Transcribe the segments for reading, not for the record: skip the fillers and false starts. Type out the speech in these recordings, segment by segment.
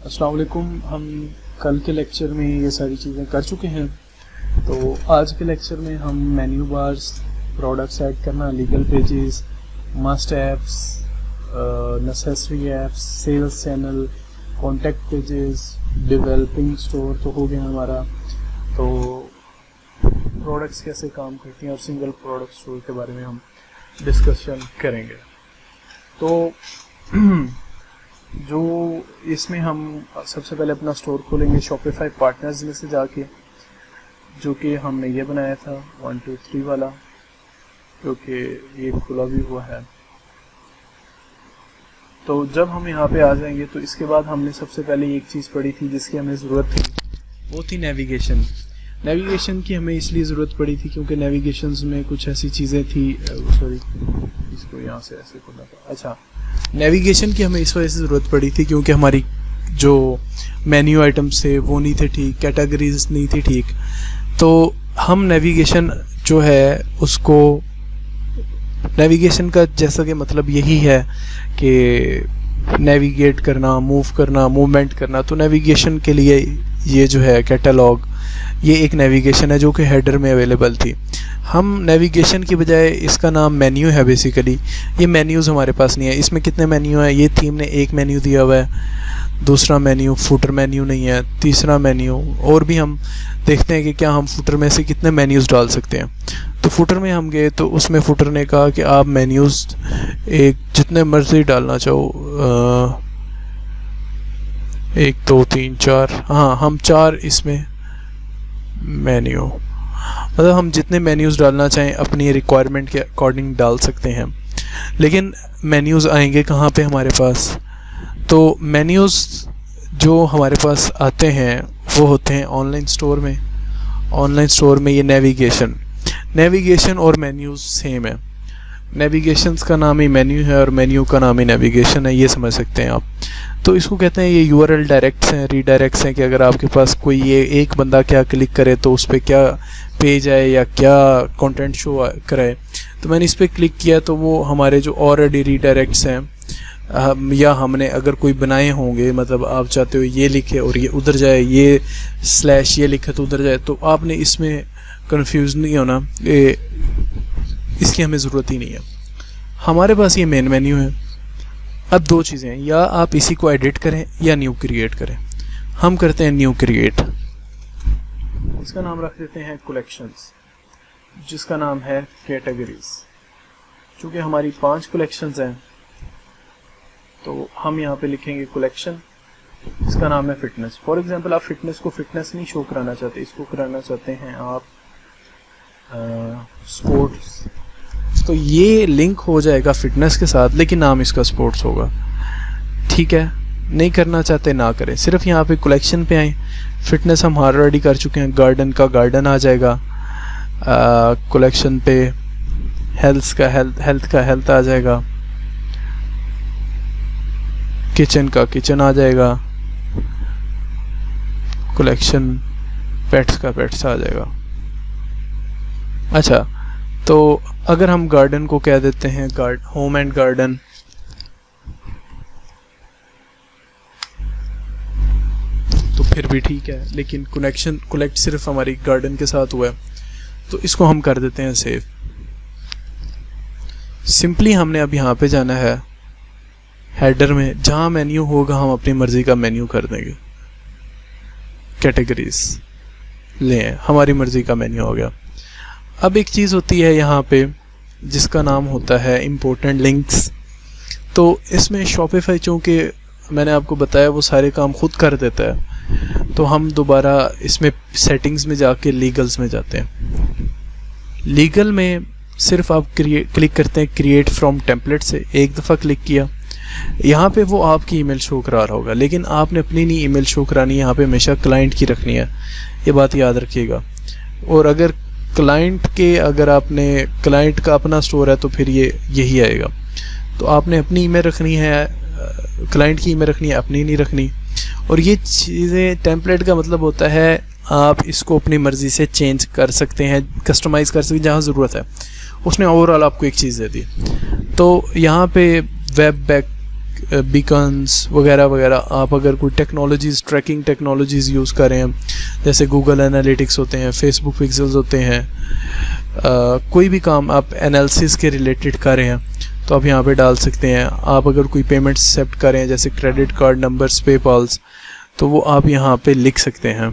अस्सलाम वालेकुम। हम कल के लेक्चर में ये सारी चीज़ें कर चुके हैं, तो आज के लेक्चर में हम मेन्यू बार्स, प्रोडक्ट्स ऐड करना, legal pages, must apps, necessary apps, sales channel, contact pages, developing store तो हो गया हमारा। तो प्रोडक्ट्स कैसे काम करती हैं और सिंगल प्रोडक्ट स्टोर के बारे में हम डिस्कशन करेंगे। तो जो इसमें हम सबसे पहले अपना स्टोर खोलेंगे शॉपिफाई पार्टनर्स में से जाके, जो कि हमने ये बनाया था 1 2 3 वाला, क्योंकि ये खुला भी हुआ है। तो जब हम यहाँ पे आ जाएंगे तो इसके बाद हमने सबसे पहले एक चीज़ पढ़ी थी जिसकी हमें ज़रूरत थी, वो थी नेविगेशन। नेविगेशन की हमें इसलिए ज़रूरत पड़ी थी क्योंकि नेविगेशंस में कुछ ऐसी चीज़ें थी, सॉरी इसको यहाँ से ऐसे खोलना था। अच्छा, नेविगेशन की हमें इस वजह से ज़रूरत पड़ी थी क्योंकि हमारी जो मेन्यू आइटम्स थे वो नहीं थे ठीक, कैटेगरीज नहीं थी ठीक। तो हम नेविगेशन जो है उसको, नेविगेशन का जैसा कि मतलब यही है कि नेविगेट करना, मूव करना, मूवमेंट करना। तो नेविगेशन के लिए ये जो है कैटलॉग, ये एक नेविगेशन है जो कि हेडर में अवेलेबल थी। हम नेविगेशन की बजाय इसका नाम मेन्यू है बेसिकली। ये मेन्यूज़ हमारे पास नहीं है। इसमें कितने मेन्यू हैं? ये थीम ने एक मेन्यू दिया हुआ है, दूसरा मेन्यू फुटर मेन्यू नहीं है, तीसरा मेन्यू, और भी हम देखते हैं कि क्या हम फुटर में से कितने मेन्यूज़ डाल सकते हैं। तो फुटर में हम गए तो उसमें फुटर ने कहा कि आप मेन्यूज़ एक जितने मर्जी डालना चाहो, 1 2 3 4, हाँ हम 4 इसमें मेन्यू, मतलब हम जितने मेन्यूज़ डालना चाहें अपनी रिक्वायरमेंट के अकॉर्डिंग डाल सकते हैं। लेकिन मेन्यूज़ आएंगे कहाँ पे हमारे पास? तो मेन्यूज़ जो हमारे पास आते हैं वो होते हैं ऑनलाइन स्टोर में। ऑनलाइन स्टोर में ये नेविगेशन और मेन्यूज़ सेम है। नेविगेशंस का नाम ही मेन्यू है और मेन्यू का नाम ही नेविगेशन है, ये समझ सकते हैं आप। तो इसको कहते हैं ये URL डायरेक्ट्स हैं, रीडायरेक्ट्स हैं, कि अगर आपके पास कोई ये एक बंदा क्या क्लिक करे तो उस पर क्या पेज आए या क्या कंटेंट शो कराए। तो मैंने इस पर क्लिक किया तो वो हमारे जो ऑलरेडी रीडायरेक्ट्स हैं, या हमने अगर कोई बनाए होंगे, मतलब आप चाहते हो ये लिखे और ये उधर जाए, ये स्लैश ये लिखे तो उधर जाए, तो आपने इसमें कंफ्यूज नहीं होना, इसकी हमें ज़रूरत ही नहीं है। हमारे पास ये मेन मेन्यू है। अब दो चीज़ें हैं, या आप इसी को एडिट करें या न्यू क्रिएट करें। हम करते हैं न्यू क्रिएट। इसका नाम रख देते हैं कलेक्शंस, जिसका नाम है कैटेगरीज। चूँकि हमारी 5 कलेक्शंस हैं तो हम यहाँ पे लिखेंगे कलेक्शन, इसका नाम है फिटनेस। फॉर एग्जांपल आप फिटनेस को फिटनेस नहीं शो कराना चाहते, इसको कराना चाहते हैं आप स्पोर्ट्स, तो ये लिंक हो जाएगा फिटनेस के साथ, लेकिन नाम इसका स्पोर्ट्स होगा। ठीक है, नहीं करना चाहते ना करें, सिर्फ यहाँ पे कलेक्शन पे आए। फिटनेस हम ऑलरेडी कर चुके हैं, गार्डन का गार्डन आ जाएगा, कलेक्शन पे हेल्थ का हेल्थ आ जाएगा, किचन का किचन आ जाएगा, कलेक्शन पेट्स का पेट्स आ जाएगा। अच्छा, तो अगर हम गार्डन को कह देते हैं होम एंड गार्डन, तो फिर भी ठीक है, लेकिन कलेक्ट सिर्फ हमारी गार्डन के साथ हुआ है, तो इसको हम कर देते हैं सेव। सिंपली हमने अब यहाँ पे जाना है हेडर में, जहाँ मेन्यू होगा हम अपनी मर्जी का मेन्यू कर देंगे। कैटेगरीज लें, हमारी मर्जी का मेन्यू हो गया। अब एक चीज़ होती है यहाँ पे जिसका नाम होता है इम्पोर्टेंट लिंक्स। तो इसमें शॉपिफाई, चूँकि मैंने आपको बताया वो सारे काम खुद कर देता है, तो हम दोबारा इसमें सेटिंग्स में जाके लीगल्स में जाते हैं। लीगल में सिर्फ आप क्लिक करते हैं क्रिएट फ्रॉम टेम्पलेट से, एक दफ़ा क्लिक किया, यहाँ पे वो आपकी ईमेल शो करा रहा होगा, लेकिन आपने अपनी नहीं ईमेल शो करानी, यहाँ पे हमेशा क्लाइंट की रखनी है, ये बात याद रखिएगा। और अगर अगर आपने क्लाइंट का अपना स्टोर है तो फिर ये यही आएगा। तो आपने अपनी ईमेल रखनी है, क्लाइंट की ईमेल रखनी है, अपनी नहीं रखनी। और ये चीज़ें, टेम्पलेट का मतलब होता है आप इसको अपनी मर्ज़ी से चेंज कर सकते हैं, कस्टमाइज़ कर सकते हैं जहाँ ज़रूरत है। उसने ओवरऑल आपको एक चीज़ दे दी। तो यहाँ पे वेब बैक बीकन्स वगैरह वगैरह। आप अगर कोई टेक्नोलॉजीज़, ट्रैकिंग टेक्नोलॉजीज़ यूज़ कर रहे हैं, जैसे गूगल एनालिटिक्स होते हैं, फेसबुक पिक्सेल्स होते हैं, कोई भी काम आप एनालिसिस के रिलेटेड कर रहे हैं तो आप यहाँ पे डाल सकते हैं। आप अगर कोई पेमेंट एक्सेप्ट कर रहे हैं जैसे क्रेडिट कार्ड नंबर्स, पेपाल्स, तो वो आप यहाँ पे लिख सकते हैं।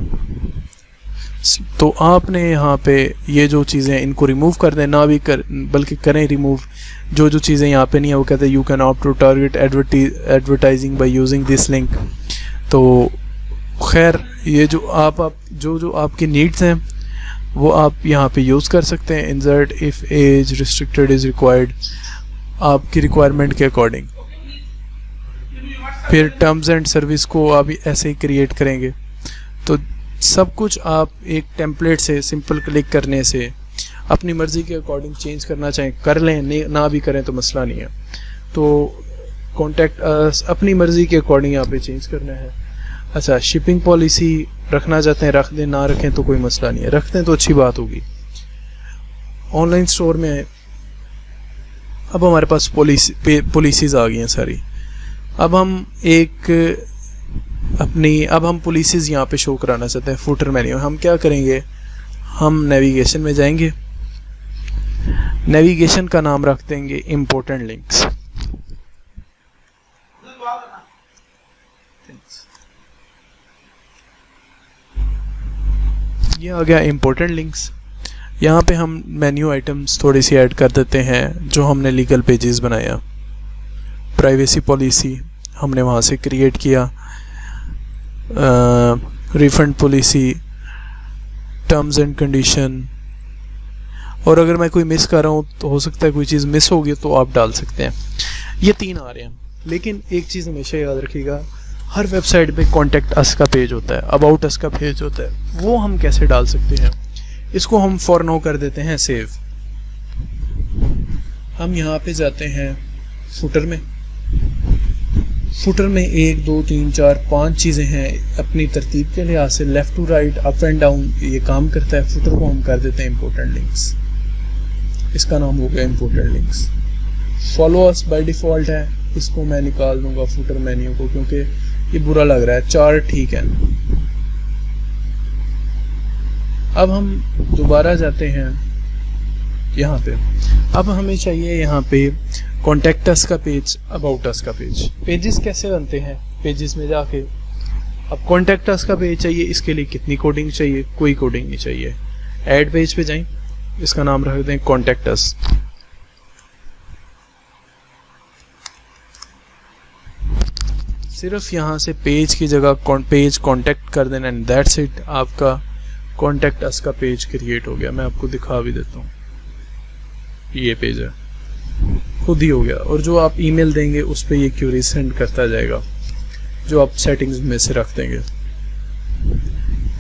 तो आपने यहाँ पे ये जो चीज़ें इनको रिमूव कर दें, ना भी कर बल्कि करें रिमूव। जो जो चीज़ें यहाँ पे नहीं है वो कहते हैं you can opt to target advertising by using this link. तो खैर ये जो जो आपकी नीड्स हैं वो आप यहाँ पे यूज़ कर सकते हैं। Insert if age restricted is required, आपकी रिक्वायरमेंट के अकॉर्डिंग। फिर टर्म्स एंड सर्विस को आप ऐसे ही क्रिएट करेंगे। तो सब कुछ आप एक टेम्पलेट से सिंपल क्लिक करने से अपनी मर्ज़ी के अकॉर्डिंग चेंज करना चाहें कर लें, ना भी करें तो मसला नहीं है। तो कॉन्टैक्ट अस अपनी मर्ज़ी के अकॉर्डिंग यहाँ पे चेंज करना है। अच्छा, शिपिंग पॉलिसी रखना चाहते हैं रख दें, ना रखें तो कोई मसला नहीं है, रख दें तो अच्छी बात होगी। ऑनलाइन स्टोर में अब हमारे पास पॉलिसीज़ आ गई हैं सारी। अब हम पॉलिसीज़ यहाँ पे शो कराना चाहते हैं फुटर मेन्यू। हम क्या करेंगे, हम नेविगेशन में जाएंगे, नेविगेशन का नाम रख देंगे इम्पोर्टेंट लिंक्स। ये आ गया इम्पोर्टेंट लिंक्स। यहाँ पे हम मेन्यू आइटम्स थोड़ी सी ऐड कर देते हैं जो हमने लीगल पेजेस बनाया। प्राइवेसी पॉलिसी हमने वहाँ से क्रिएट किया, refund policy, terms and condition. और अगर मैं कोई मिस कर रहा हूँ तो हो सकता है कोई चीज़ मिस होगी तो आप डाल सकते हैं। ये 3 आ रहे हैं, लेकिन एक चीज़ हमेशा याद रखिएगा, हर वेबसाइट पे कॉन्टैक्ट अस का पेज होता है, अबाउट अस का पेज होता है। वो हम कैसे डाल सकते हैं, इसको हम फॉर नाउ कर देते हैं सेव। हम यहाँ पे जाते हैं फुटर में। फुटर में 1 2 3 4 5 चीज़ें हैं। अपनी तरतीब के लिहाज से left to right, up and down ये काम करता है। फुटर को हम कर देते हैं इम्पोर्टेंट लिंक्स। इसका नाम हो गया important links. Follow us by default है, इसको मैं निकाल दूंगा फुटर मेन्यू को क्योंकि ये बुरा लग रहा है। 4 ठीक है। अब हम दोबारा जाते हैं यहाँ पे। अब हमें चाहिए यहाँ पे कॉन्टैक्ट अस का पेज, अबाउट अस का पेज। पेजेस कैसे बनते हैं, पेजेस में जाके अब कॉन्टैक्ट अस का पेज चाहिए। इसके लिए कितनी कोडिंग चाहिए, कोई कोडिंग नहीं चाहिए। ऐड पेज पे जाएं, इसका नाम रख दें कॉन्टैक्ट अस। सिर्फ यहाँ से पेज की जगह पेज कॉन्टैक्ट कर देना एंड दैट्स इट। आपका कॉन्टैक्ट अस का पेज क्रिएट हो गया। मैं आपको दिखा भी देता हूँ, ये पेज है, खुद ही हो गया। और जो आप ईमेल देंगे उस पर ये क्यूरी सेंड करता जाएगा जो आप सेटिंग्स में से रख देंगे।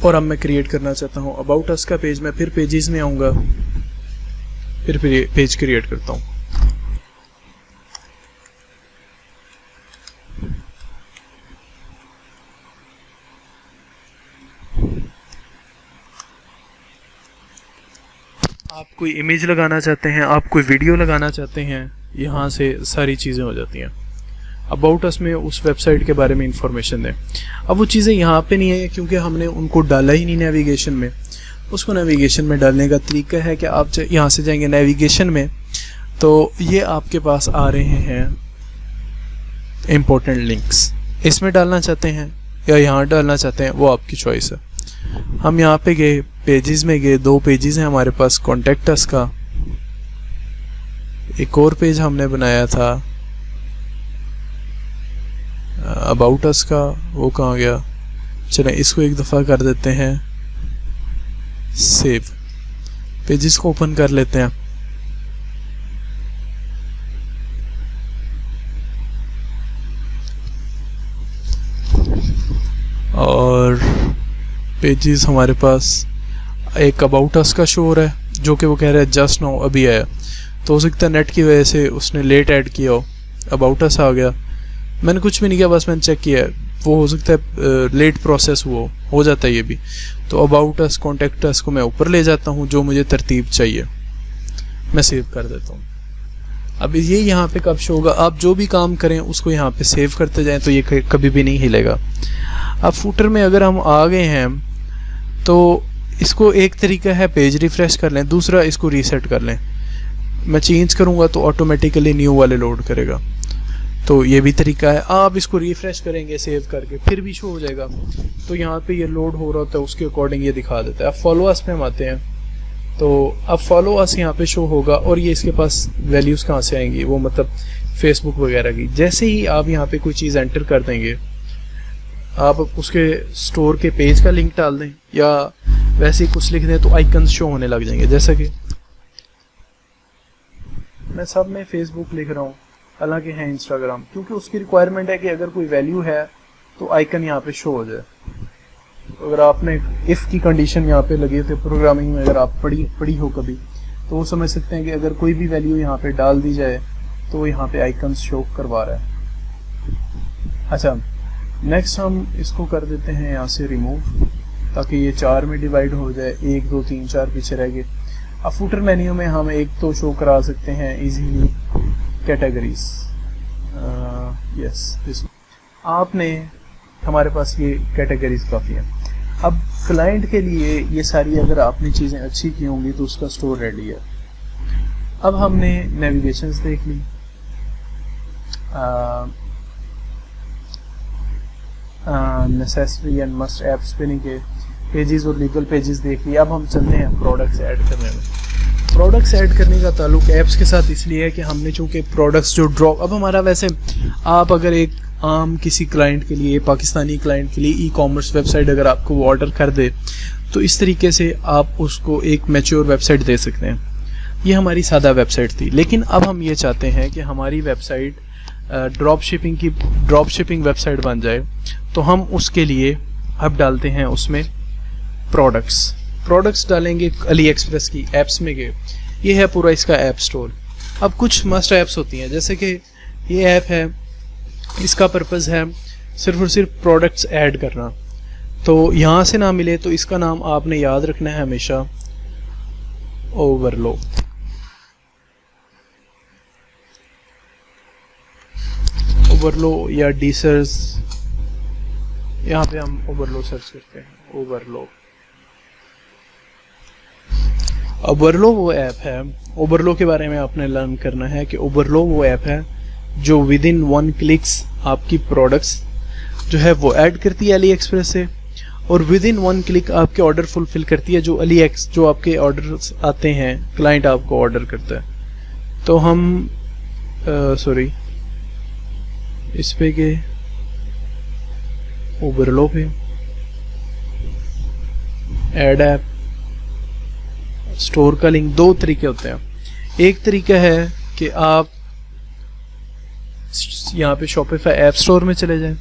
और अब मैं क्रिएट करना चाहता हूँ अबाउट अस का पेज। मैं फिर पेजेस में आऊँगा, फिर पेज क्रिएट करता हूँ। आप कोई इमेज लगाना चाहते हैं, आप कोई वीडियो लगाना चाहते हैं, यहाँ से सारी चीज़ें हो जाती हैं। अबाउट अस में उस वेबसाइट के बारे में इंफॉर्मेशन दें। अब वो चीज़ें यहाँ पे नहीं है क्योंकि हमने उनको डाला ही नहीं नेविगेशन में। उसको नेविगेशन में डालने का तरीका है कि आप यहाँ से जाएंगे नेविगेशन में, तो ये आपके पास आ रहे हैं इम्पोर्टेंट लिंक्स। इसमें डालना चाहते हैं या यहाँ डालना चाहते हैं, वो आपकी चॉइस है। हम यहाँ पे गए, पेजेस में गए, 2 पेजेस हैं हमारे पास कॉन्टैक्ट अस का। एक और पेज हमने बनाया था अबाउट अस का, वो कहाँ गया। चलें इसको एक दफ़ा कर देते हैं सेव। पेजेस को ओपन कर लेते हैं। और पेजेस हमारे पास एक अबाउट अस का शो हो रहा है जो कि वो कह रहा है जस्ट नाउ, अभी आया। तो हो सकता है नेट की वजह से उसने लेट ऐड किया हो। अबाउट अस आ गया, मैंने कुछ भी नहीं किया, बस मैंने चेक किया। वो हो सकता है लेट प्रोसेस हो जाता है ये भी। तो अबाउट अस कॉन्टैक्ट अस को मैं ऊपर ले जाता हूँ जो मुझे तरतीब चाहिए, मैं सेव कर देता हूँ। अब ये यहाँ पे कब शो होगा, आप जो भी काम करें उसको यहाँ पे सेव करते जाएं तो ये कभी भी नहीं हिलेगा। अब फुटर में अगर हम आ गए हैं तो इसको एक तरीका है पेज रिफ़्रेश कर लें, दूसरा इसको रीसेट कर लें। मैं चेंज करूँगा तो ऑटोमेटिकली न्यू वाले लोड करेगा, तो ये भी तरीका है। आप इसको रिफ़्रेश करेंगे सेव करके फिर भी शो हो जाएगा। तो यहाँ पे ये लोड हो रहा होता है उसके अकॉर्डिंग ये दिखा देता है। अब फॉलो अस पे हम आते हैं तो अब फॉलो अस यहाँ पे शो होगा और ये इसके पास वैल्यूज़ कहाँ से आएंगी, वो मतलब फेसबुक वगैरह की। जैसे ही आप यहाँ पे कोई चीज़ एंटर कर देंगे, आप उसके स्टोर के पेज का लिंक डाल दें या वैसे ही कुछ लिख दें तो आइकन्स शो होने लग जाएंगे। जैसा कि मैं सब में फेसबुक लिख रहा हूँ, हालांकि है इंस्टाग्राम, क्योंकि उसकी रिक्वायरमेंट है कि अगर कोई वैल्यू है तो आइकन यहाँ पे शो हो जाए। तो अगर आपने इफ़ की कंडीशन यहाँ पे लगे थे प्रोग्रामिंग में, अगर आप पढ़ी हो कभी, तो वो समझ सकते हैं कि अगर कोई भी वैल्यू यहाँ पे डाल दी जाए तो यहाँ पे आइकन्स शो करवा रहा है। अच्छा, नेक्स्ट हम इसको कर देते हैं यहाँ से रिमूव, ताकि ये 4 में डिवाइड हो जाए, 1 2 3 4 पीछे रह गए। अब फुटर मेन्यू में हम एक तो शो करा सकते हैं इजीली कैटेगरीज, यस आपने हमारे पास ये कैटेगरीज काफ़ी है। अब क्लाइंट के लिए ये सारी अगर आपने चीज़ें अच्छी की होंगी तो उसका स्टोर रेडी है। अब हमने नेविगेशंस देख ली, नेसेसरी एंड मस्ट ऐप्स पे नहीं गए, पेजेस और लीगल पेजेस देख लिए। अब हम चलते हैं प्रोडक्ट्स ऐड करने में। प्रोडक्ट्स ऐड करने का ताल्लुक ऐप्स के साथ इसलिए है कि हमने चूँकि प्रोडक्ट्स जो ड्रॉप, अब हमारा वैसे आप अगर एक आम किसी क्लाइंट के लिए, पाकिस्तानी क्लाइंट के लिए ई कॉमर्स वेबसाइट अगर आपको वो ऑर्डर कर दे तो इस तरीके से आप उसको एक मैच्योर वेबसाइट दे सकते हैं। ये हमारी सादा वेबसाइट थी, लेकिन अब हम ये चाहते हैं कि हमारी वेबसाइट ड्रॉप शिपिंग वेबसाइट बन जाए। तो हम उसके लिए अब डालते हैं उसमें प्रोडक्ट्स डालेंगे अली एक्सप्रेस की ऐप्स में गए। ये है पूरा इसका ऐप स्टोर। अब कुछ मस्ट ऐप्स होती हैं, जैसे कि ये ऐप है, इसका पर्पज़ है सिर्फ और सिर्फ प्रोडक्ट्स ऐड करना। तो यहाँ से ना मिले तो इसका नाम आपने याद रखना है हमेशा, ओवरलो या डीसर्स। यहाँ पे हम ओवरलो सर्च करते हैं, ओवरलो वो ऐप है। ओवरलो के बारे में आपने लर्न करना है कि ओवरलो वो ऐप है जो विद इन 1 क्लिक्स आपकी प्रोडक्ट्स जो है वो ऐड करती है अली एक्सप्रेस से, और विद इन 1 क्लिक आपके ऑर्डर फुलफिल करती है। जो आपके ऑर्डर्स आते हैं, क्लाइंट आपको ऑर्डर करता है। तो हम इस पे गए, ओवरलो पे, ऐड ऐप, स्टोर का लिंक। 2 तरीके होते हैं। एक तरीका है कि आप यहाँ पे शॉपिफाई ऐप स्टोर में चले जाएं,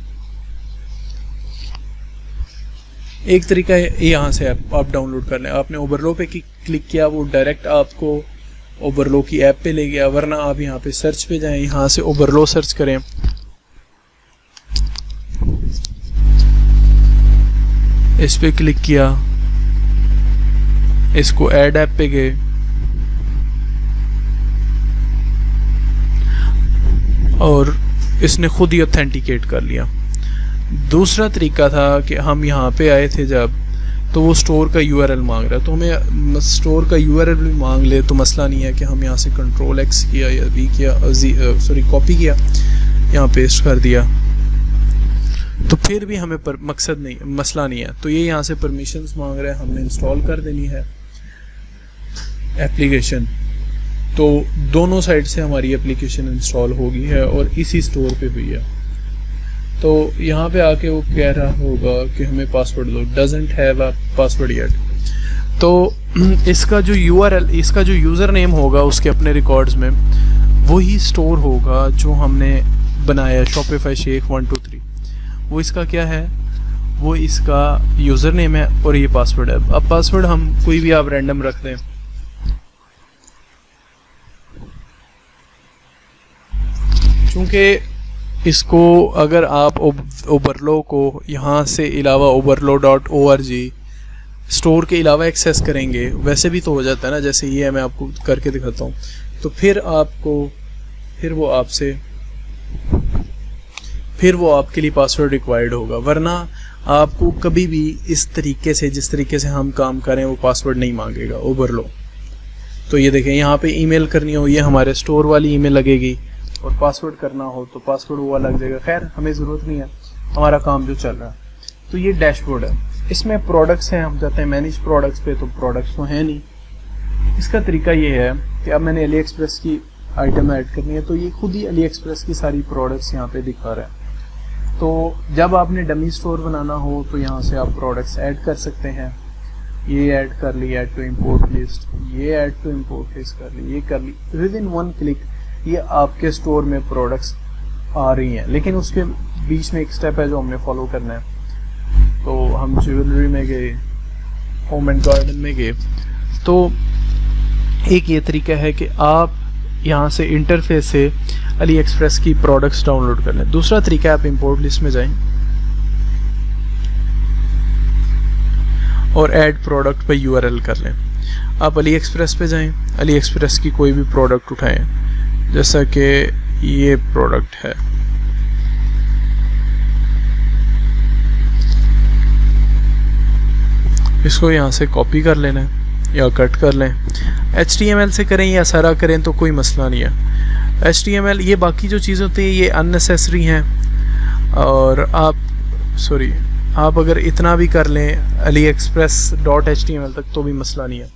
एक तरीका है यहाँ से आप डाउनलोड कर लें। आपने ओवरलो पे क्लिक किया, वो डायरेक्ट आपको ओवरलो की ऐप पे ले गया। वरना आप यहाँ पे सर्च पे जाएं, यहाँ से ओवरलो सर्च करें, इस पे क्लिक किया, इसको ऐड ऐप पे गए, और इसने खुद ही ऑथेंटिकेट कर लिया। दूसरा तरीका था कि हम यहाँ पे आए थे जब, तो वो स्टोर का यूआरएल मांग रहा है, तो हमें स्टोर का यूआरएल भी मांग ले तो मसला नहीं है कि हम यहाँ से Ctrl+X किया या V किया, कॉपी किया, यहाँ पेस्ट कर दिया, तो फिर भी हमें मसला नहीं है। तो ये यहाँ से परमिशंस मांग रहा है, हमने इंस्टॉल कर देनी है एप्लीकेशन। तो दोनों साइड से हमारी एप्लीकेशन इंस्टॉल हो गई है और इसी स्टोर पे हुई है। तो यहाँ पे आके वो कह रहा होगा कि हमें पासवर्ड दो, doesn't have a password yet. तो इसका जो यूआरएल, इसका जो यूज़र नेम होगा उसके अपने रिकॉर्ड्स में, वही स्टोर होगा जो हमने बनाया शॉपिफाई शेख 123। वो इसका क्या है, वो इसका यूज़र नेम है और ये पासवर्ड है। अब पासवर्ड हम कोई भी आप रैंडम रख दें, चूँकि इसको अगर आप ओवरलो को यहाँ से अलावा overlo.org स्टोर के अलावा एक्सेस करेंगे, वैसे भी तो हो जाता है ना, जैसे ये मैं आपको करके दिखाता हूँ। तो फिर आपको फिर वो आपके लिए पासवर्ड रिक्वायर्ड होगा, वरना आपको कभी भी इस तरीके से, जिस तरीके से हम काम करें, वो पासवर्ड नहीं मांगेगा ओवरलो। तो ये देखें, यहाँ पे ईमेल करनी हो, ये हमारे स्टोर वाली ईमेल लगेगी, और पासवर्ड करना हो तो पासवर्ड वो लग जाएगा। खैर हमें ज़रूरत नहीं है, हमारा काम जो चल रहा है। तो ये डैशबोर्ड है, इसमें प्रोडक्ट्स हैं, हम जाते हैं मैनेज प्रोडक्ट्स पे, तो प्रोडक्ट्स तो हैं नहीं। इसका तरीका ये है कि अब मैंने अली एक्सप्रेस की आइटम ऐड करनी है, तो ये खुद ही अली एक्सप्रेस की सारी प्रोडक्ट्स यहाँ पे दिखा रहा है। तो जब आपने डमी स्टोर बनाना हो तो यहाँ से आप प्रोडक्ट्स ऐड कर सकते हैं। ये ऐड कर ली, ऐड टू इम्पोर्ट लिस्ट, ये ऐड टू इम्पोर्ट लिस्ट कर ली, ये कर ली। विद इन वन क्लिक ये आपके स्टोर में प्रोडक्ट्स आ रही हैं। लेकिन उसके बीच में एक स्टेप है जो हमने फॉलो करना है। तो हम ज्वेलरी में गए, होम एंड गार्डन में गए, तो एक ये तरीका है कि आप यहाँ से इंटरफेस से अली एक्सप्रेस की प्रोडक्ट्स डाउनलोड कर लें। दूसरा तरीका है, आप इंपोर्ट लिस्ट में जाएं और ऐड प्रोडक्ट पर URL कर लें। आप अली एक्सप्रेस पे जाएं, अली एक्सप्रेस की कोई भी प्रोडक्ट उठाएं, जैसा कि ये प्रोडक्ट है, इसको यहाँ से कॉपी कर लेना है या कट कर लें। HTML से करें या सारा करें तो कोई मसला नहीं है। HTML, ये बाकी जो चीज़ होती है ये अननेसेसरी हैं, और आप अगर इतना भी कर लें AliExpress.html तक तो भी मसला नहीं है।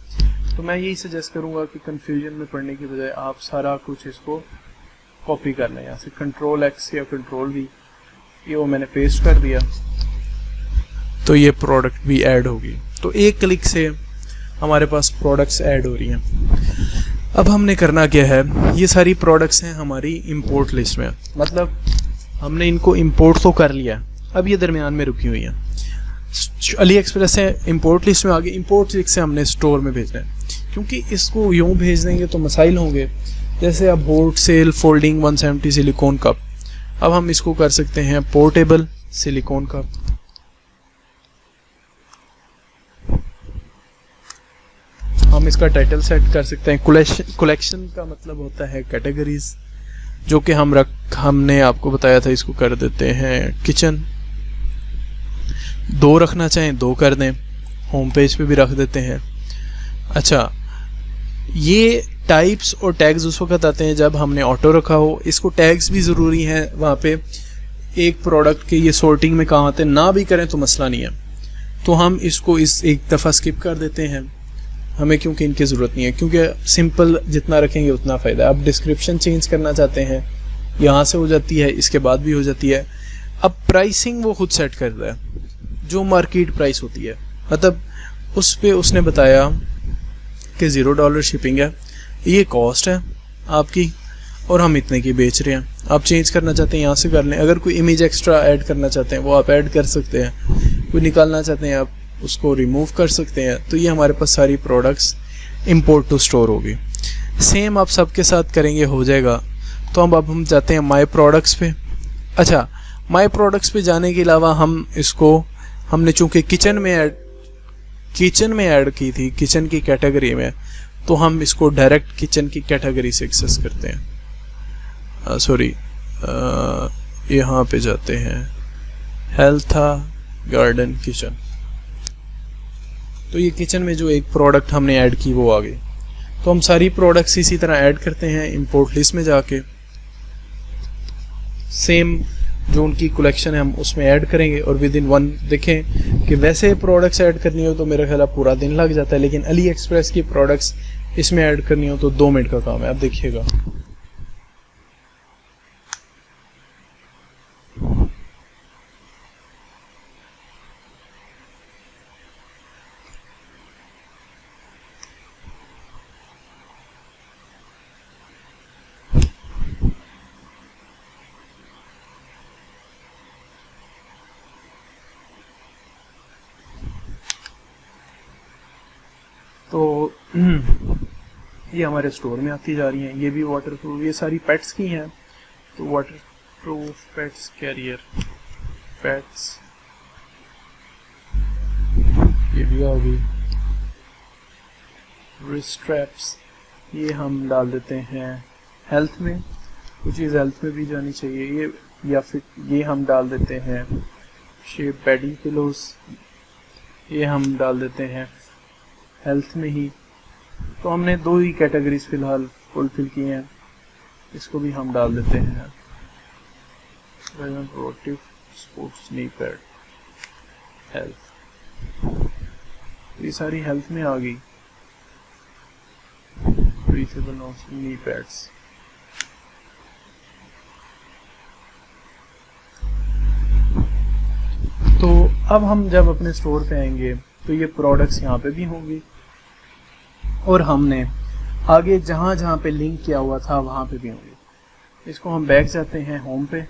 तो मैं यही सजेस्ट करूँगा कि कन्फ्यूजन में पड़ने की बजाय आप सारा कुछ इसको कॉपी कर लें, यहाँ से Ctrl+X या Ctrl+V, ये वो मैंने पेस्ट कर दिया, तो ये प्रोडक्ट भी ऐड होगी। तो एक क्लिक से हमारे पास प्रोडक्ट्स ऐड हो रही हैं। अब हमने करना क्या है, ये सारी प्रोडक्ट्स हैं हमारी इंपोर्ट लिस्ट में, मतलब हमने इनको इंपोर्ट तो कर लिया, अब ये दरमियान में रुकी हुई हैं। अली एक्सप्रेस से इंपोर्ट लिस्ट में आगे, इंपोर्ट लिस्ट से हमने स्टोर में भेजना है, क्योंकि इसको यूँ भेज देंगे तो मसाइल होंगे। जैसे अब boat sale folding 170 silicone cup, अब हम इसको कर सकते हैं पोर्टेबल सिलिकॉन कप। हम इसका टाइटल सेट कर सकते हैं, कलेक्शन का मतलब होता है कैटेगरीज, जो कि हमने आपको बताया था, इसको कर देते हैं किचन। 2 रखना चाहें 2 कर दें, होम पेज पे भी रख देते हैं। अच्छा, ये टाइप्स और टैग्स उस वक्त आते हैं जब हमने ऑटो रखा हो। इसको टैग्स भी ज़रूरी हैं वहाँ पे, एक प्रोडक्ट के ये सॉर्टिंग में काम आते हैं, ना भी करें तो मसला नहीं है। तो हम इसको एक दफ़ा स्किप कर देते हैं हमें, क्योंकि इनकी ज़रूरत नहीं है, क्योंकि सिंपल जितना रखेंगे उतना फ़ायदा है। अब डिस्क्रिप्शन चेंज करना चाहते हैं, यहाँ से हो जाती है, इसके बाद भी हो जाती है। अब प्राइसिंग वो खुद सेट करता है, जो मार्केट प्राइस होती है, मतलब उस पे उसने बताया कि $0 शिपिंग है, ये कॉस्ट है आपकी, और हम इतने की बेच रहे हैं। आप चेंज करना चाहते हैं यहाँ से कर लें। अगर कोई इमेज एक्स्ट्रा ऐड करना चाहते हैं वो आप ऐड कर सकते हैं, कोई निकालना चाहते हैं आप उसको रिमूव कर सकते हैं। तो ये हमारे पास सारी प्रोडक्ट्स इंपोर्ट टू स्टोर होगी। सेम आप सबके साथ करेंगे, हो जाएगा। तो अब हम जाते हैं माई प्रोडक्ट्स पे। अच्छा, माई प्रोडक्ट्स पे जाने के अलावा हम इसको, हमने चूँकि किचन में ऐड की थी, किचन की कैटेगरी में, तो हम इसको डायरेक्ट किचन की कैटेगरी से एक्सेस करते हैं। यहाँ पे जाते हैं, हेल्थ था, गार्डन, किचन। तो ये किचन में जो एक प्रोडक्ट हमने ऐड की वो आ गई। तो हम सारी प्रोडक्ट्स इसी तरह ऐड करते हैं इंपोर्ट लिस्ट में जाके, सेम जो उनकी कलेक्शन है हम उसमें ऐड करेंगे, और विद इन 1 देखें कि वैसे प्रोडक्ट्स ऐड करनी हो तो मेरा ख्याल पूरा दिन लग जाता है, लेकिन अली एक्सप्रेस की प्रोडक्ट्स इसमें ऐड करनी हो तो 2 मिनट का काम है। अब देखिएगा, तो ये हमारे स्टोर में आती जा रही हैं। ये भी वाटर प्रूफ, ये सारी पेट्स की हैं। तो waterproof pets carrier, pets, ये भी आ गई। रिस्ट स्ट्रैप्स, ये हम डाल देते हैं हेल्थ में, कुछ चीज़ हेल्थ में भी जानी चाहिए, ये या फिर ये हम डाल देते हैं शेप बेडिंग पिलोज, ये हम डाल देते हैं हेल्थ में ही। तो हमने 2 ही कैटेगरीज फिलहाल फुलफिल की हैं, इसको भी हम डाल देते हैं productive sports knee pad health, ये सारी हेल्थ में आ गई। ब्रीथेबल नी पैड्स, तो अब हम जब अपने स्टोर पे आएंगे तो ये प्रोडक्ट्स यहाँ पे भी होंगे, और हमने आगे जहाँ जहाँ पे लिंक किया हुआ था वहाँ पे भी होंगे। इसको हम बैक जाते हैं होम पे,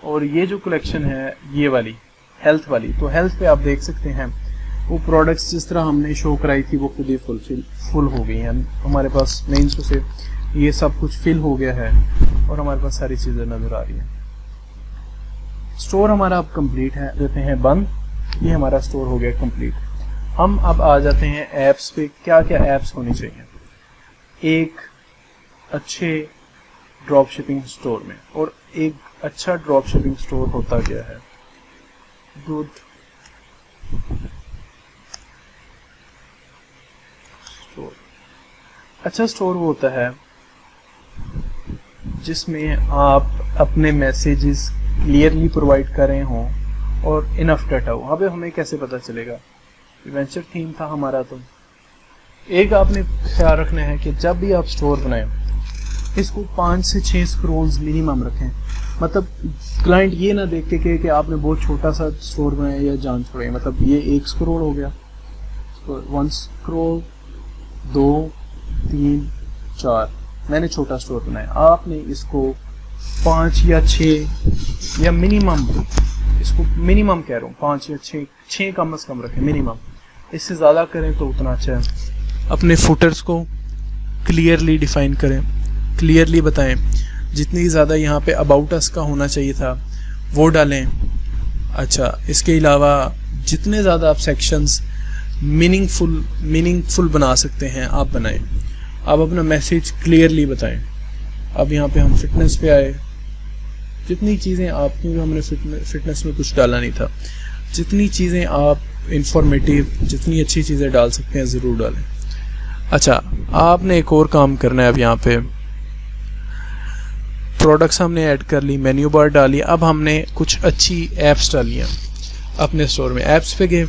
और ये जो कलेक्शन है ये वाली हेल्थ वाली, तो हेल्थ पे आप देख सकते हैं वो प्रोडक्ट्स जिस तरह हमने शो कराई थी वो खुद ही फुल हो गई हैं। हमारे पास मेन से ये सब कुछ फिल हो गया है और हमारे पास सारी चीज़ें नज़र आ रही हैं। स्टोर हमारा अब कंप्लीट है, देते हैं बंद, ये हमारा स्टोर हो गया कंप्लीट। हम अब आ जाते हैं ऐप्स पे, क्या क्या ऐप्स होनी चाहिए एक अच्छे ड्रॉप शिपिंग स्टोर में। और एक अच्छा ड्रॉप शिपिंग स्टोर होता क्या है? गुड स्टोर, अच्छा स्टोर वो होता है जिसमें आप अपने मैसेजेस क्लियरली प्रोवाइड कर रहे हों और इनफ डाटा हो। अब हमें कैसे पता चलेगा? वेंचर थीम था हमारा, तो एक आपने ख्याल रखना है कि जब भी आप स्टोर बनाएं इसको 5 से 6 स्क्रॉल्स मिनिमम रखें। मतलब क्लाइंट ये ना देख के कि आपने बहुत छोटा सा स्टोर बनाया या जान छोड़े, मतलब ये 1 स्क्रॉल हो गया, 1 स्क्रॉल 2 3 4, मैंने छोटा स्टोर बनाया, आपने इसको 5 या 6 या मिनिमम, इसको मिनिमम कह रहा हूँ 5 या 6 कम से कम रखें मिनिमम, इससे ज़्यादा करें तो उतना अच्छा है। अपने फुटर्स को क्लियरली डिफाइन करें, क्लियरली बताएं, जितनी ज़्यादा यहाँ पे अबाउट अस का होना चाहिए था वो डालें। अच्छा, इसके अलावा जितने ज़्यादा आप सेक्शंस मीनिंगफुल बना सकते हैं आप बनाएं। आप अपना मैसेज क्लियरली बताएं। अब यहाँ पे हम फिटनेस पे आए, जितनी चीज़ें आप, क्योंकि हमने फिटनेस में कुछ डाला नहीं था, जितनी चीज़ें आप इंफॉर्मेटिव, जितनी अच्छी चीज़ें डाल सकते हैं ज़रूर डालें। अच्छा, आपने एक और काम करना है। अब यहाँ पे प्रोडक्ट्स हमने ऐड कर ली, मेन्यू बार डाली, अब हमने कुछ अच्छी ऐप्स डाली हैं अपने स्टोर में। ऐप्स पे गए,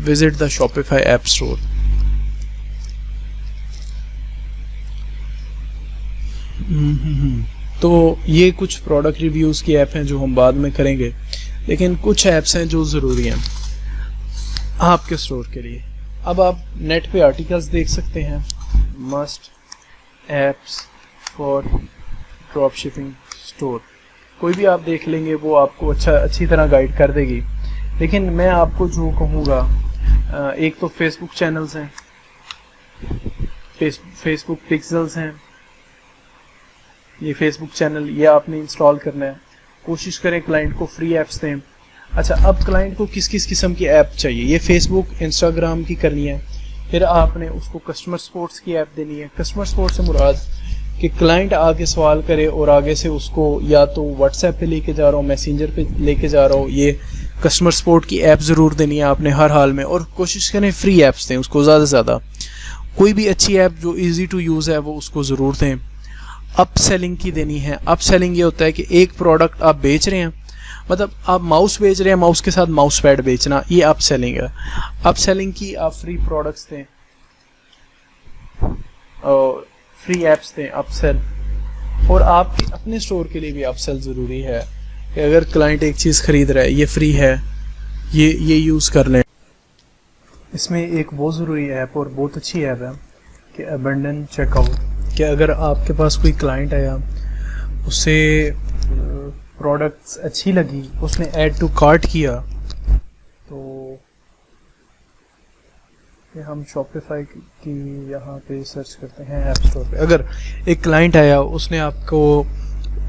visit the Shopify app store. तो ये कुछ प्रोडक्ट रिव्यूज़ की ऐप हैं जो हम बाद में करेंगे, लेकिन कुछ ऐप्स हैं जो ज़रूरी हैं आपके स्टोर के लिए। अब आप नेट पे आर्टिकल्स देख सकते हैं, must apps for drop shipping store, कोई भी आप देख लेंगे वो आपको अच्छी तरह गाइड कर देगी। लेकिन मैं आपको जो कहूँगा, एक तो फेसबुक चैनल्स हैं, फेसबुक पिक्सेल्स हैं, ये फेसबुक चैनल ये आपने इंस्टॉल करना है। कोशिश करें क्लाइंट को फ्री ऐप्स दें। अच्छा, अब क्लाइंट को किस किस किस्म की ऐप चाहिए? ये फेसबुक इंस्टाग्राम की करनी है, फिर आपने उसको कस्टमर सपोर्ट्स की ऐप देनी है। कस्टमर सपोर्ट से मुराद कि क्लाइंट आगे सवाल करे और आगे से उसको या तो व्हाट्सएप पे लेके जा रहा हूँ, मैसेंजर पे लेके जा रहा हूँ, ये कस्टमर सपोर्ट की ऐप ज़रूर देनी है आपने हर हाल में। और कोशिश करें फ्री ऐप्स दें उसको ज़्यादा से ज़्यादा। कोई भी अच्छी ऐप जो ईजी टू यूज़ है वो उसको ज़रूर दें। अप सेलिंग की देनी है। अप सेलिंग ये होता है कि एक प्रोडक्ट आप बेच रहे हैं, मतलब आप माउस बेच रहे हैं, माउस के साथ माउस पैड बेचना, ये अप सेलिंग है। अप सेलिंग की आप फ्री प्रोडक्ट्स दें और फ्री ऐप्स दें, अपसेल। और आपके अपने स्टोर के लिए भी अपसेल ज़रूरी है कि अगर क्लाइंट एक चीज़ ख़रीद रहा है, ये फ्री है, ये यूज़ कर लें। इसमें एक बहुत ज़रूरी ऐप और बहुत अच्छी ऐप है कि अबंडन चेकआउट, कि अगर आपके पास कोई क्लाइंट आया, उसे प्रोडक्ट्स अच्छी लगी, उसने ऐड टू कार्ट किया, तो कि हम शॉपिफाई की यहाँ पे सर्च करते हैं ऐप स्टोर पे। अगर एक क्लाइंट आया, उसने आपको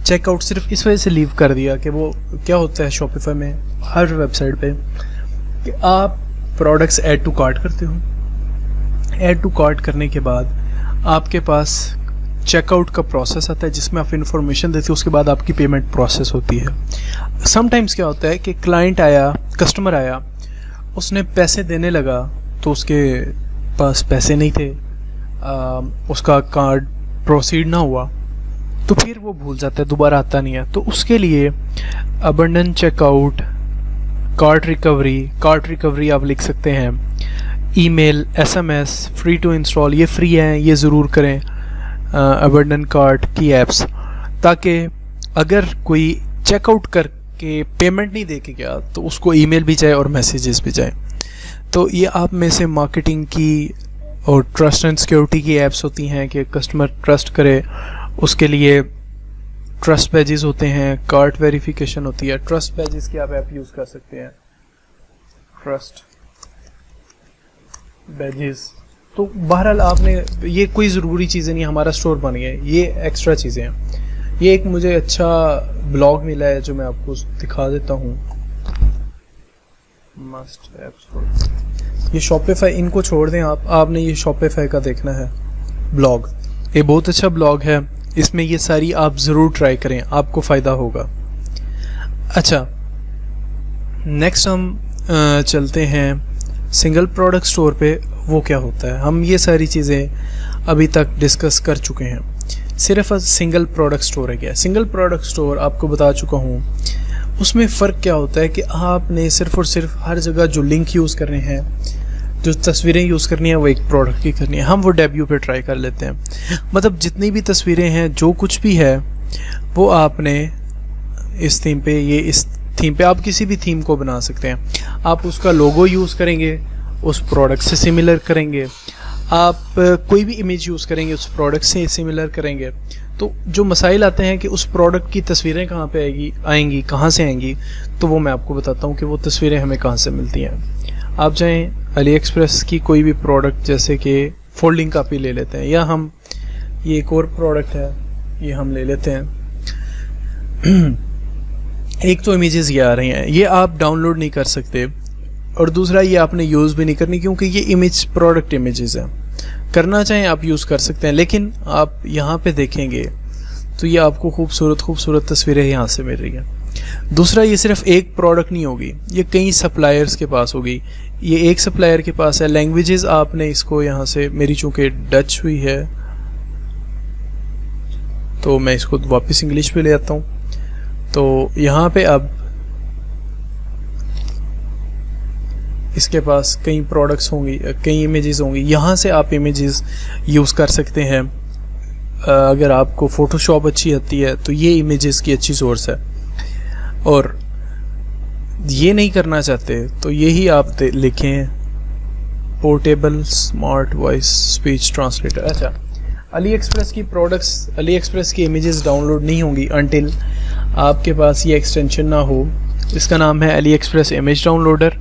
चेकआउट सिर्फ इस वजह से लीव कर दिया कि वो क्या होता है शॉपिफाई में हर वेबसाइट पे कि आप प्रोडक्ट्स ऐड टू कार्ट करते हो। ऐड टू कार्ट करने के बाद आपके पास चेकआउट का प्रोसेस आता है जिसमें आप इंफॉर्मेशन देते हो, उसके बाद आपकी पेमेंट प्रोसेस होती है। समटाइम्स क्या होता है कि क्लाइंट आया, कस्टमर आया, उसने पैसे देने लगा तो उसके पास पैसे नहीं थे, उसका कार्ड प्रोसीड ना हुआ, तो फिर वो भूल जाता है, दोबारा आता नहीं है। तो उसके लिए अबंडन चेकआउट, कार्ड रिकवरी आप लिख सकते हैं, email, SMS, free to install, ये फ्री है, ये ज़रूर करें अबंडन कार्ड की ऐप्स, ताकि अगर कोई चेकआउट करके पेमेंट नहीं दे के गया तो उसको ईमेल भी जाए और मैसेजेस भी जाए। तो ये आप में से मार्केटिंग की और ट्रस्ट एंड सिक्योरिटी की ऐप्स होती हैं कि कस्टमर ट्रस्ट करे, उसके लिए ट्रस्ट बैजेस होते हैं, कार्ड वेरिफिकेशन होती है। ट्रस्ट बैजेस की आप ऐप यूज़ कर सकते हैं, ट्रस्ट बैजेस। तो बहरहाल आपने, ये कोई ज़रूरी चीज़ें नहीं, हमारा स्टोर बन गया, ये एक्स्ट्रा चीज़ें हैं। ये एक मुझे अच्छा ब्लॉग मिला है जो मैं आपको दिखा देता हूँ, मस्ट ऐप्स। ये शॉपिफाई, इनको छोड़ दें आपने ये शॉपिफाई का देखना है ब्लॉग, ये बहुत अच्छा ब्लॉग है, इसमें ये सारी आप ज़रूर ट्राई करें, आपको फ़ायदा होगा। अच्छा, नेक्स्ट हम चलते हैं सिंगल प्रोडक्ट स्टोर पे। वो क्या होता है, हम ये सारी चीज़ें अभी तक डिस्कस कर चुके हैं। सिर्फ सिंगल प्रोडक्ट स्टोर है क्या? सिंगल प्रोडक्ट स्टोर आपको बता चुका हूँ, उसमें फ़र्क क्या होता है कि आपने सिर्फ और सिर्फ हर जगह जो लिंक यूज़ करने हैं, जो तस्वीरें यूज़ करनी है, वो एक प्रोडक्ट की करनी है। हम वो डेब्यू पे ट्राई कर लेते हैं, मतलब जितनी भी तस्वीरें हैं, जो कुछ भी है, वो आपने इस थीम पे, ये इस थीम पे आप किसी भी थीम को बना सकते हैं। आप उसका लोगो यूज़ करेंगे, उस प्रोडक्ट से सिमिलर करेंगे, आप कोई भी इमेज यूज़ करेंगे उस प्रोडक्ट से सिमिलर करेंगे। तो जो मसाइल आते हैं कि उस प्रोडक्ट की तस्वीरें कहाँ पे आएंगी, कहाँ से आएंगी, तो वो मैं आपको बताता हूँ कि वो तस्वीरें हमें कहाँ से मिलती हैं। आप जाएँ अली एक्सप्रेस की कोई भी प्रोडक्ट, जैसे कि फोल्डिंग कापी ले लेते हैं, या हम ये एक और प्रोडक्ट है, ये हम ले लेते हैं। एक तो इमेजेस ये आ रही हैं, ये आप डाउनलोड नहीं कर सकते, और दूसरा ये आपने यूज़ भी नहीं करनी, क्योंकि ये इमेज प्रोडक्ट इमेजेस हैं। करना चाहें आप यूज़ कर सकते हैं, लेकिन आप यहाँ पे देखेंगे तो ये आपको खूबसूरत तस्वीरें यहाँ से मिल रही हैं। दूसरा, ये सिर्फ एक प्रोडक्ट नहीं होगी, ये कई सप्लायर्स के पास होगी। ये एक सप्लायर के पास है। लैंग्वेजेस आपने इसको यहाँ से, मेरी चूँकि डच हुई है तो मैं इसको वापस इंग्लिश पे ले आता हूँ। तो यहाँ पे अब इसके पास कई प्रोडक्ट्स होंगी, कई इमेजेस होंगी, यहाँ से आप इमेजेस यूज़ कर सकते हैं। अगर आपको फ़ोटोशॉप अच्छी आती है तो ये इमेजेस की अच्छी सोर्स है, और ये नहीं करना चाहते तो यही आप लिखें portable smart voice speech translator. अच्छा, अली एक्सप्रेस की प्रोडक्ट्स, अली एक्सप्रेस की इमेजेस डाउनलोड नहीं होंगी अनटिल आपके पास ये एक्सटेंशन ना हो। इसका नाम है अली एक्सप्रेस इमेज डाउनलोडर।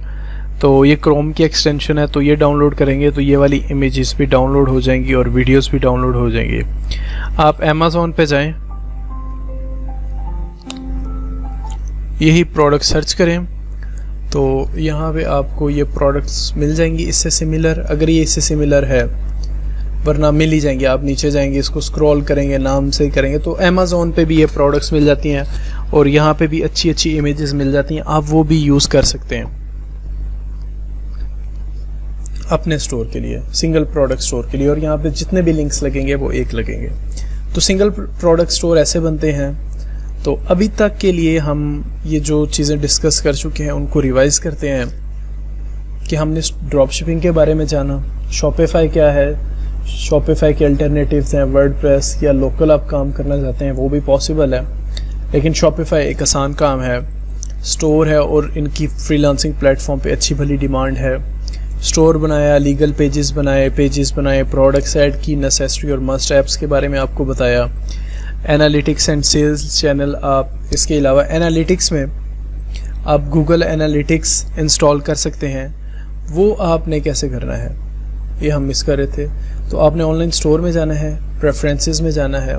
तो ये क्रोम की एक्सटेंशन है, तो ये डाउनलोड करेंगे तो ये वाली इमेजेस भी डाउनलोड हो जाएंगी और वीडियोस भी डाउनलोड हो जाएंगी। आप अमेज़ॉन पे जाएं, यही प्रोडक्ट सर्च करें तो यहाँ पे आपको ये प्रोडक्ट्स मिल जाएंगी इससे सिमिलर, अगर ये इससे सिमिलर है, वरना मिल ही जाएंगे। आप नीचे जाएंगे, इसको स्क्रॉल करेंगे, नाम से करेंगे तो अमेज़ॉन पे भी ये प्रोडक्ट्स मिल जाती हैं, और यहाँ पे भी अच्छी अच्छी इमेजेस मिल जाती हैं। आप वो भी यूज़ कर सकते हैं अपने स्टोर के लिए, सिंगल प्रोडक्ट स्टोर के लिए, और यहाँ पे जितने भी लिंक्स लगेंगे वो एक लगेंगे। तो सिंगल प्रोडक्ट स्टोर ऐसे बनते हैं। तो अभी तक के लिए हम ये जो चीज़ें डिस्कस कर चुके हैं उनको रिवाइज करते हैं कि हमने ड्रॉप शिपिंग के बारे में जाना, शॉपिफाई क्या है, शॉपिफाई के अल्टरनेटिव्स हैं, वर्डप्रेस या लोकल आप काम करना चाहते हैं वो भी पॉसिबल है, लेकिन शॉपिफाई एक आसान काम है, स्टोर है और इनकी फ्रीलांसिंग प्लेटफॉर्म पे अच्छी भली डिमांड है। स्टोर बनाया, लीगल पेजेस बनाए, प्रोडक्ट्स ऐड की, नेसेसरी और मस्ट ऐप्स के बारे में आपको बताया, एनालिटिक्स एंड सेल्स चैनल। आप इसके अलावा एनालिटिक्स में आप गूगल एनालिटिक्स इंस्टॉल कर सकते हैं। वो आपने कैसे करना है ये हम मिस कर रहे थे। तो आपने ऑनलाइन स्टोर में जाना है, प्रेफरेंसेस में जाना है,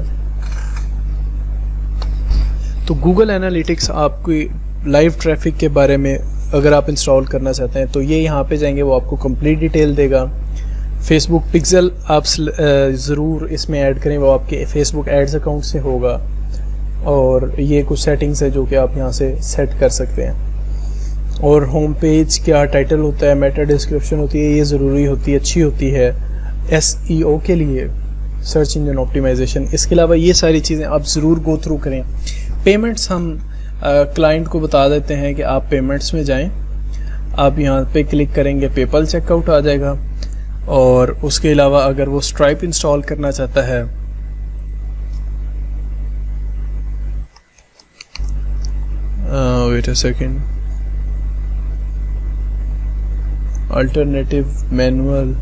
तो गूगल एनालिटिक्स आपकी लाइव ट्रैफिक के बारे में अगर आप इंस्टॉल करना चाहते हैं तो ये यहाँ पे जाएंगे, वो आपको कंप्लीट डिटेल देगा। फेसबुक पिक्सल आप ज़रूर इसमें ऐड करें, वो आपके फेसबुक एड्स अकाउंट से होगा। और ये कुछ सेटिंग्स है जो कि आप यहाँ से सेट कर सकते हैं। और होम पेज क्या टाइटल होता है, मेटा डिस्क्रिप्शन होती है, ये ज़रूरी होती है, अच्छी होती है SEO के लिए, सर्च इंजन ऑप्टिमाइजेशन। इसके अलावा ये सारी चीज़ें आप ज़रूर गो थ्रू करें। पेमेंट्स हम क्लाइंट को बता देते हैं कि आप पेमेंट्स में जाएं, आप यहाँ पे क्लिक करेंगे, पेपल चेकआउट आ जाएगा। और उसके अलावा अगर वो स्ट्राइप इंस्टॉल करना चाहता है, wait a second, alternative manual,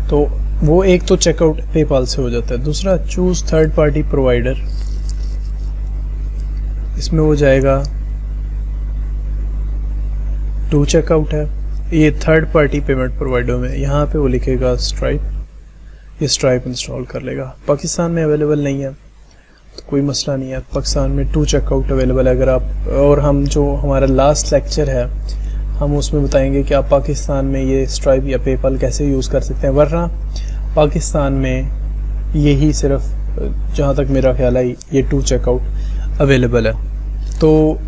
तो वो एक तो चेकआउट पेपाल से हो जाता है। दूसरा चूज थर्ड पार्टी प्रोवाइडर, इसमें हो जाएगा टू चेकआउट है, ये थर्ड पार्टी पेमेंट प्रोवाइडर में, यहाँ पे वो लिखेगा स्ट्राइप, ये स्ट्राइप इंस्टॉल कर लेगा। पाकिस्तान में अवेलेबल नहीं है तो कोई मसला नहीं है, पाकिस्तान में टू चेकआउट अवेलेबल है। अगर आप, और हम जो हमारा लास्ट लेक्चर है हम उसमें बताएंगे कि आप पाकिस्तान में ये स्ट्राइप या पेपल कैसे यूज़ कर सकते हैं, वरना पाकिस्तान में यही सिर्फ, जहाँ तक मेरा ख्याल है, ये टू चेकआउट अवेलेबल है। तो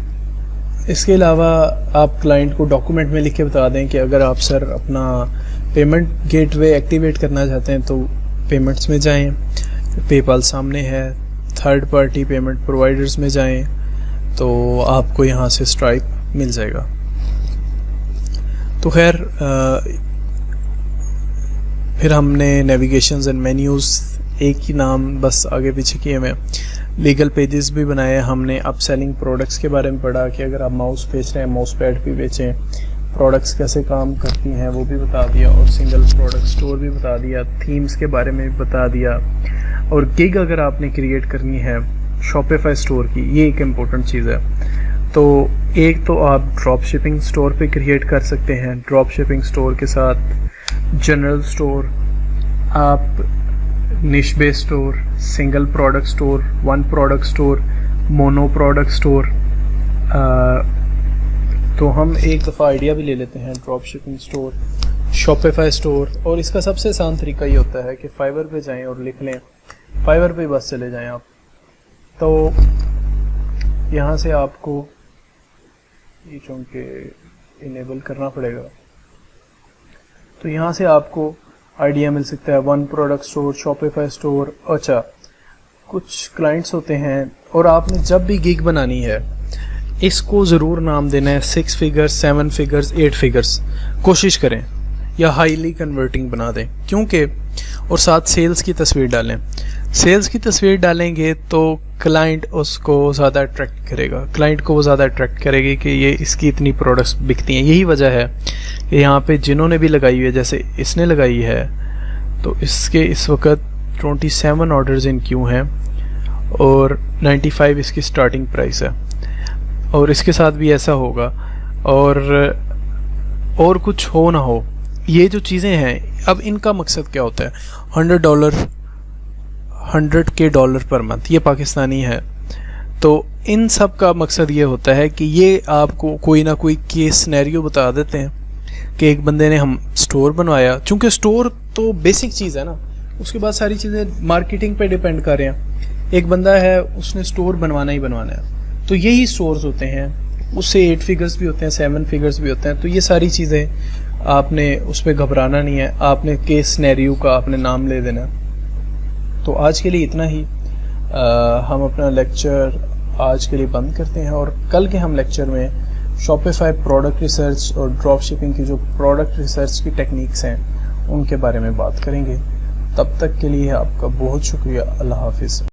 इसके अलावा आप क्लाइंट को डॉक्यूमेंट में लिख के बता दें कि अगर आप सर अपना पेमेंट गेटवे एक्टिवेट करना चाहते हैं तो पेमेंट्स में जाएं, पेपाल सामने है, थर्ड पार्टी पेमेंट प्रोवाइडर्स में जाएं तो आपको यहाँ से स्ट्राइप मिल जाएगा। तो खैर फिर हमने नेविगेशंस एंड मेन्यूज़, एक ही नाम बस आगे पीछे किए हुए, लीगल पेजेस भी बनाए हमने, अपसेलिंग प्रोडक्ट्स के बारे में पढ़ा कि अगर आप माउस बेच रहे हैं, माउस पैड भी बेचें, प्रोडक्ट्स कैसे काम करती हैं वो भी बता दिया, और सिंगल प्रोडक्ट स्टोर भी बता दिया, थीम्स के बारे में भी बता दिया। और गिग अगर आपने क्रिएट करनी है शॉपिफाई स्टोर की, ये एक इम्पोर्टेंट चीज़ है। तो एक तो आप ड्रॉप शिपिंग स्टोर पे क्रिएट कर सकते हैं, ड्रॉप शिपिंग स्टोर के साथ जनरल स्टोर, आप निश based store, single product store, one product store, mono product store. तो हम एक दफ़ा आइडिया भी ले लेते हैं, drop shipping store, Shopify store. और इसका सबसे आसान तरीका ये होता है कि फाइवर पे जाएं और लिख लें, फाइवर पे बस चले जाएं आप, तो यहाँ से आपको ये चूँकि इनेबल करना पड़ेगा, तो यहाँ से आपको आइडिया मिल सकता है, one product store, Shopify store. अच्छा, कुछ क्लाइंट्स होते हैं और आपने जब भी गिग बनानी है इसको ज़रूर नाम देना है 6 फिगर्स, 7 फिगर्स, 8 फिगर्स, कोशिश करें, या हाईली कन्वर्टिंग बना दें, क्योंकि और साथ सेल्स की तस्वीर डालें। सेल्स की तस्वीर डालेंगे तो क्लाइंट उसको ज़्यादा अट्रैक्ट करेगा, क्लाइंट को वो ज़्यादा अट्रैक्ट करेगी कि ये इसकी इतनी प्रोडक्ट्स बिकती हैं। यही वजह है कि यहाँ पे जिन्होंने भी लगाई हुई है, जैसे इसने लगाई है, तो इसके इस वक्त 27 ऑर्डर्स इन क्यू हैं और 95 इसकी स्टार्टिंग प्राइस है। और इसके साथ भी ऐसा होगा, और कुछ हो ना हो, ये जो चीज़ें हैं, अब इनका मकसद क्या होता है, $100 पर मंथ, ये पाकिस्तानी है। तो इन सब का मकसद ये होता है कि ये आपको कोई ना कोई केस सिनेरियो बता देते हैं कि एक बंदे ने हम स्टोर बनवाया, चूँकि स्टोर तो बेसिक चीज़ है ना, उसके बाद सारी चीज़ें मार्केटिंग पे डिपेंड कर रहे हैं। एक बंदा है, उसने स्टोर बनवाना ही बनवाना है, तो यही स्टोर्स होते हैं, उससे 8 फिगर्स भी होते हैं, 7 फिगर्स भी होते हैं। तो ये सारी चीज़ें आपने उस पर घबराना नहीं है, आपने केस सिनेरियो का आपने नाम ले देना। तो आज के लिए इतना ही, हम अपना लेक्चर आज के लिए बंद करते हैं, और कल के हम लेक्चर में शॉपिफाई प्रोडक्ट रिसर्च और ड्रॉप शिपिंग की जो प्रोडक्ट रिसर्च की टेक्निक्स हैं उनके बारे में बात करेंगे। तब तक के लिए आपका बहुत शुक्रिया। अल्लाह हाफिज़।